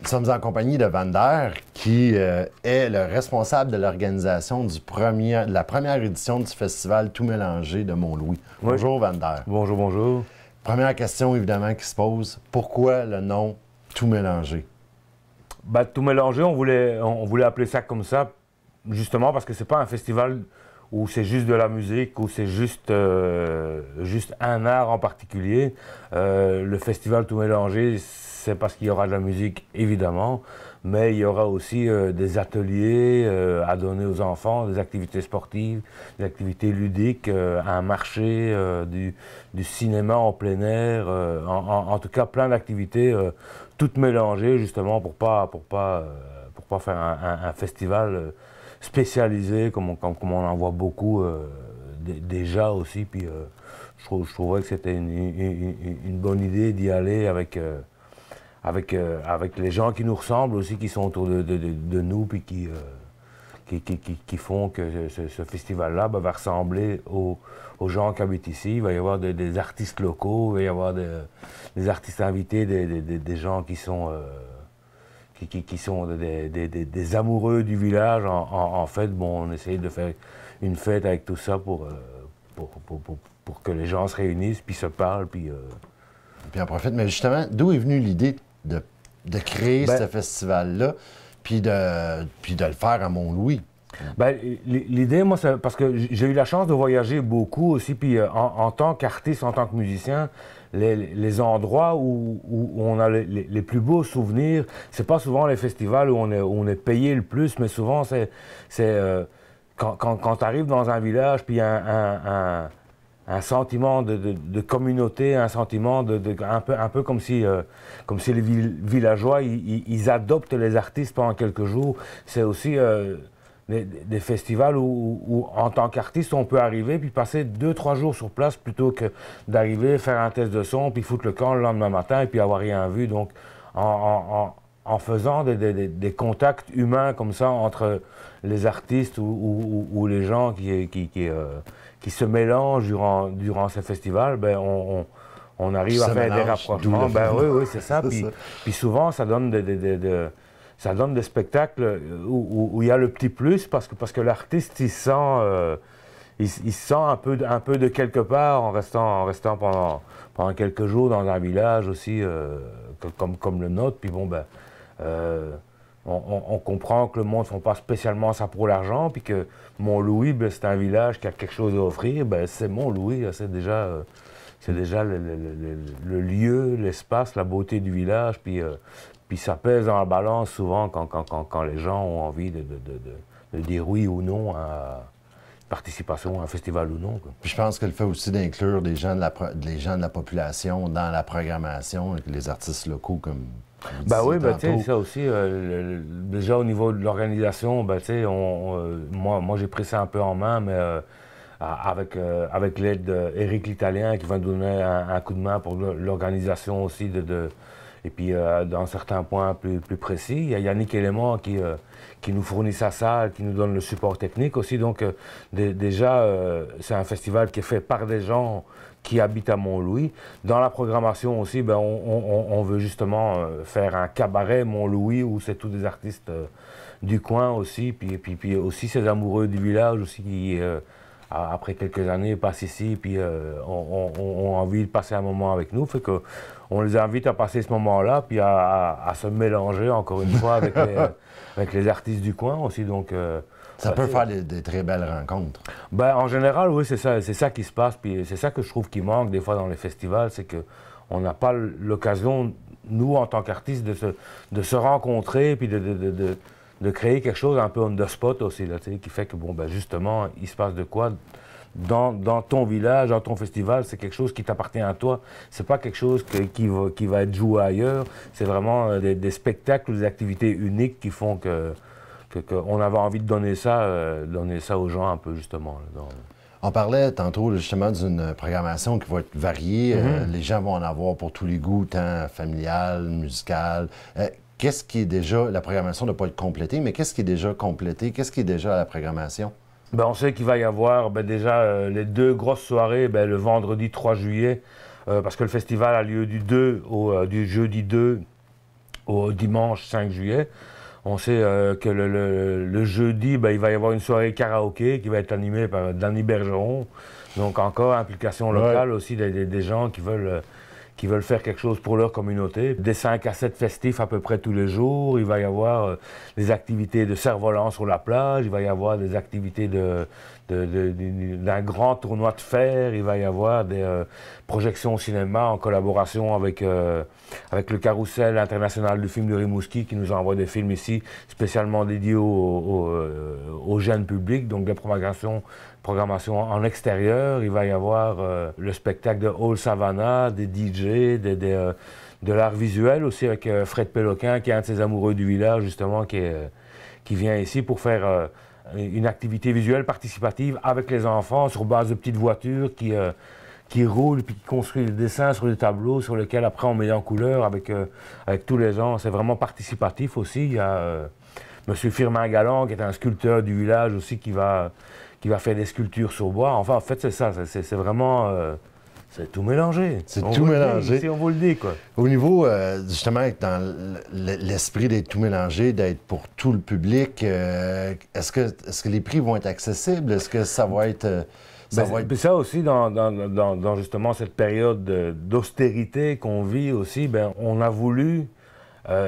Nous sommes en compagnie de Vander, qui est le responsable de l'organisation de la première édition du festival Tout mélangé de Mont-Louis. Oui. Bonjour Vander. Bonjour, bonjour. Première question évidemment qui se pose, pourquoi le nom Tout mélangé? Ben, Tout mélangé, on voulait appeler ça comme ça, justement parce que c'est pas un festival où c'est juste de la musique, où c'est juste un art en particulier. Le festival Tout mélangé, c'est parce qu'il y aura de la musique, évidemment, mais il y aura aussi des ateliers à donner aux enfants, des activités sportives, des activités ludiques, un marché, du cinéma en plein air, en tout cas plein d'activités toutes mélangées, justement, pour pas faire un festival spécialisé, comme on en voit beaucoup déjà aussi. Puis je trouvais que c'était une bonne idée d'y aller avec les gens qui nous ressemblent aussi, qui sont autour de nous, puis qui font que ce festival-là va ressembler aux gens qui habitent ici. Il va y avoir des artistes locaux, il va y avoir des artistes invités, des gens qui sont des amoureux du village. En fait, bon, on essaye de faire une fête avec tout ça pour que les gens se réunissent, puis se parlent, puis en profite. Mais justement, d'où est venue l'idée de créer ce festival-là, puis de le faire à Mont-Louis? Ben, l'idée, moi, c'est parce que j'ai eu la chance de voyager beaucoup aussi, puis en tant qu'artiste, en tant que musicien, les endroits où on a les plus beaux souvenirs, c'est pas souvent les festivals où on est payé le plus, mais souvent c'est quand tu arrives dans un village, puis un sentiment de communauté, un sentiment un peu comme si les villageois, ils adoptent les artistes pendant quelques jours. C'est aussi des festivals où, en tant qu'artiste, on peut arriver puis passer 2-3 jours sur place plutôt que d'arriver, faire un test de son, puis foutre le camp le lendemain matin et puis avoir rien vu. Donc, en faisant des contacts humains comme ça entre les artistes ou les gens qui se mélangent durant ces festivals, ben on arrive à faire des rapprochements. Ben oui, c'est ça. Puis souvent, ça donne ça donne des spectacles où il y a le petit plus parce que l'artiste, il se sent un peu de quelque part en restant pendant quelques jours dans un village aussi comme le nôtre. Puis bon, ben, on comprend que le monde ne font pas spécialement ça pour l'argent, puis que Mont-Louis, ben, c'est un village qui a quelque chose à offrir. Ben, c'est Mont-Louis, c'est déjà le lieu, l'espace, la beauté du village. Puis ça pèse dans la balance souvent quand les gens ont envie de dire oui ou non à participation à un festival ou non, quoi. Puis je pense que le fait aussi d'inclure des gens de la population dans la programmation, les artistes locaux comme ben oui, ben, tu sais, ça aussi, déjà au niveau de l'organisation, ben, tu sais, moi j'ai pris ça un peu en main, mais avec l'aide d'Éric l'Italien qui va nous donner un coup de main pour l'organisation aussi et puis dans certains points plus précis. Il y a Yannick Élément qui nous fournit sa salle, qui nous donne le support technique aussi. Donc déjà, c'est un festival qui est fait par des gens qui habitent à Mont-Louis. Dans la programmation aussi, ben, on veut justement faire un cabaret Mont-Louis où c'est tous des artistes du coin aussi, puis aussi ces amoureux du village aussi qui, après quelques années, passent ici, puis ont envie de passer un moment avec nous. Fait que on les invite à passer ce moment-là, puis à se mélanger encore une fois avec les artistes du coin aussi. Donc ça peut faire des très belles rencontres. Ben, en général, oui, c'est ça qui se passe. Puis c'est ça que je trouve qui manque des fois dans les festivals, c'est qu'on n'a pas l'occasion, nous, en tant qu'artistes, de se rencontrer, puis de créer quelque chose un peu on the spot aussi, là, qui fait que, bon, ben, justement, il se passe de quoi dans ton village, dans ton festival, c'est quelque chose qui t'appartient à toi. C'est pas quelque chose qui va être joué ailleurs. C'est vraiment des spectacles, des activités uniques qui font qu'on avait envie de donner ça aux gens un peu, justement. Là, On parlait tantôt justement d'une programmation qui va être variée. Les gens vont en avoir pour tous les goûts, tant familial, musical. Qu'est-ce qui est déjà, la programmation ne doit pas être complétée, mais qu'est-ce qui est déjà complété? Qu'est-ce qui est déjà à la programmation? Ben, on sait qu'il va y avoir déjà les 2 grosses soirées, le vendredi 3 juillet, parce que le festival a lieu du jeudi 2 au dimanche 5 juillet. On sait que le jeudi, il va y avoir une soirée karaoké qui va être animée par Danny Bergeron. Donc encore implication locale aussi des gens qui veulent faire quelque chose pour leur communauté. Des 5 à 7 festifs à peu près tous les jours. Il va y avoir des activités de cerf-volant sur la plage. Il va y avoir des activités d'un grand tournoi de fer. Il va y avoir des projections au cinéma en collaboration avec le Carrousel international du film de Rimouski qui nous envoie des films ici spécialement dédiés aux jeunes publics. Donc des programmation en extérieur. Il va y avoir le spectacle de All Savannah, des DJ, de l'art visuel aussi avec Fred Péloquin, qui est un de ses amoureux du village, justement, qui vient ici pour faire une activité visuelle participative avec les enfants sur base de petites voitures qui roulent puis qui construisent des dessins sur des tableaux sur lesquels après on met en couleur avec tous les gens. C'est vraiment participatif aussi. Il y a M. Firmin Galland, qui est un sculpteur du village aussi, qui va faire des sculptures sur bois. Enfin, en fait, c'est ça. C'est vraiment... c'est tout mélangé. C'est tout mélangé. Si on vous le dit, quoi. Au niveau, justement, dans l'esprit d'être tout mélangé, d'être pour tout le public, est-ce que les prix vont être accessibles? Est-ce que ça va être... Ça aussi, dans justement cette période d'austérité qu'on vit aussi, on a voulu,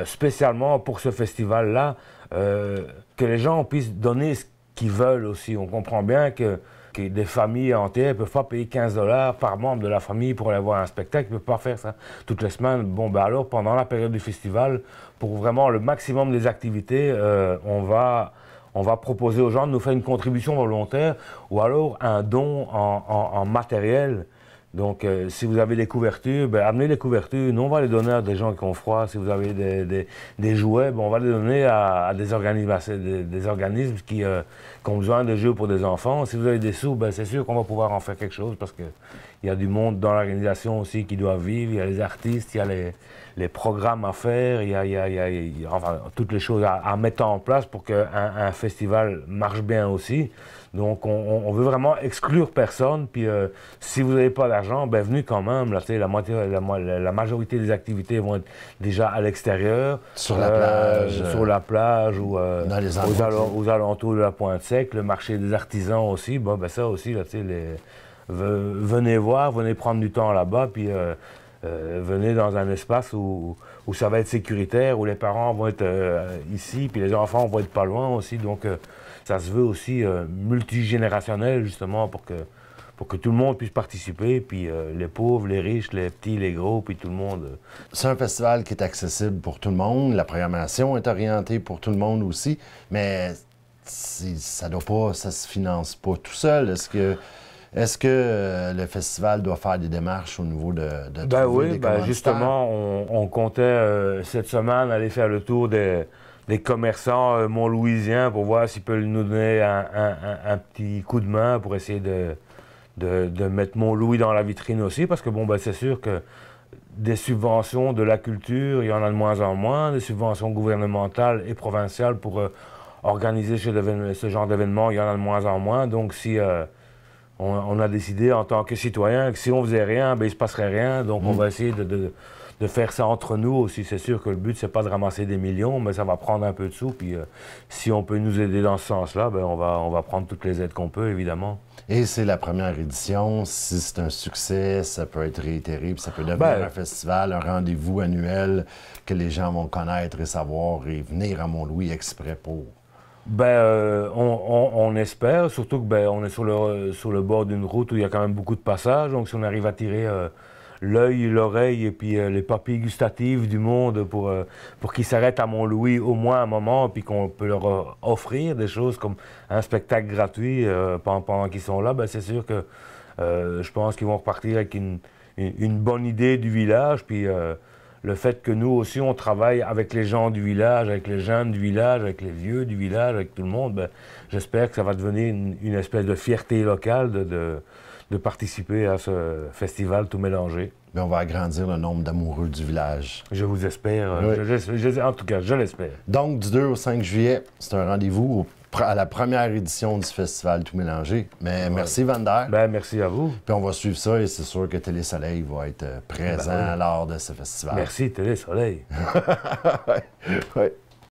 spécialement pour ce festival-là, que les gens puissent donner ce qu'ils veulent aussi. On comprend bien que des familles entières ne peuvent pas payer 15 $ par membre de la famille pour aller voir un spectacle. Ils ne peuvent pas faire ça toutes les semaines. Bon, alors, pendant la période du festival, pour vraiment le maximum des activités, on va proposer aux gens de nous faire une contribution volontaire ou alors un don en matériel. Donc, si vous avez des couvertures, amenez les couvertures. Nous, on va les donner à des gens qui ont froid. Si vous avez des jouets, on va les donner à des organismes qui ont besoin de jeux pour des enfants. Si vous avez des sous, c'est sûr qu'on va pouvoir en faire quelque chose parce qu'il y a du monde dans l'organisation aussi qui doit vivre. Il y a les artistes, il y a les programmes à faire, il y a enfin, toutes les choses à mettre en place pour qu'un festival marche bien aussi. Donc, on veut vraiment exclure personne. Puis, si vous n'avez pas d'argent, venez quand même. Là, la majorité des activités vont être déjà à l'extérieur. Sur la plage. Sur la plage ou aux alentours de la Pointe-Sec. Le marché des artisans aussi. Ça aussi, là, venez voir, venez prendre du temps là-bas. Puis, venez dans un espace où ça va être sécuritaire, où les parents vont être ici, puis les enfants vont être pas loin aussi. Donc, ça se veut aussi multigénérationnel, justement, pour que tout le monde puisse participer, puis les pauvres, les riches, les petits, les gros, puis tout le monde. C'est un festival qui est accessible pour tout le monde. La programmation est orientée pour tout le monde aussi, mais ça se finance pas tout seul. Est-ce que le festival doit faire des démarches au niveau de trouver des commanditaires? Justement, on comptait cette semaine aller faire le tour des commerçants montlouisiens pour voir s'ils peuvent nous donner un petit coup de main pour essayer de mettre Mont-Louis dans la vitrine aussi, parce que c'est sûr que des subventions de la culture, il y en a de moins en moins, des subventions gouvernementales et provinciales pour organiser ce genre d'événements, il y en a de moins en moins. Donc si on a décidé en tant que citoyen que si on faisait rien, il ne se passerait rien. Donc on va essayer de faire ça entre nous aussi. C'est sûr que le but, c'est pas de ramasser des millions, mais ça va prendre un peu de sous. Puis si on peut nous aider dans ce sens-là, on va prendre toutes les aides qu'on peut, évidemment. Et c'est la première édition. Si c'est un succès, ça peut être réitéré, puis ça peut devenir un festival, un rendez-vous annuel que les gens vont connaître et savoir et venir à Mont-Louis exprès pour. On espère, surtout que on est sur le bord d'une route où il y a quand même beaucoup de passages. Donc si on arrive à tirer l'œil, l'oreille et puis les papilles gustatives du monde pour qu'ils s'arrêtent à Mont-Louis au moins un moment, puis qu'on peut leur offrir des choses comme un spectacle gratuit pendant qu'ils sont là, c'est sûr que je pense qu'ils vont repartir avec une bonne idée du village. Puis le fait que nous aussi, on travaille avec les gens du village, avec les jeunes du village, avec les vieux du village, avec tout le monde, j'espère que ça va devenir une espèce de fierté locale de participer à ce festival tout mélangé. On va agrandir le nombre d'amoureux du village. Je vous espère. En tout cas, je l'espère. Donc, du 2 au 5 juillet, c'est un rendez-vous au à la première édition du festival Tout mélangé. Mais merci, Vander. Ben, merci à vous. Puis on va suivre ça et c'est sûr que Télé Soleil va être présent lors de ce festival. Merci, Télé Soleil. Ouais.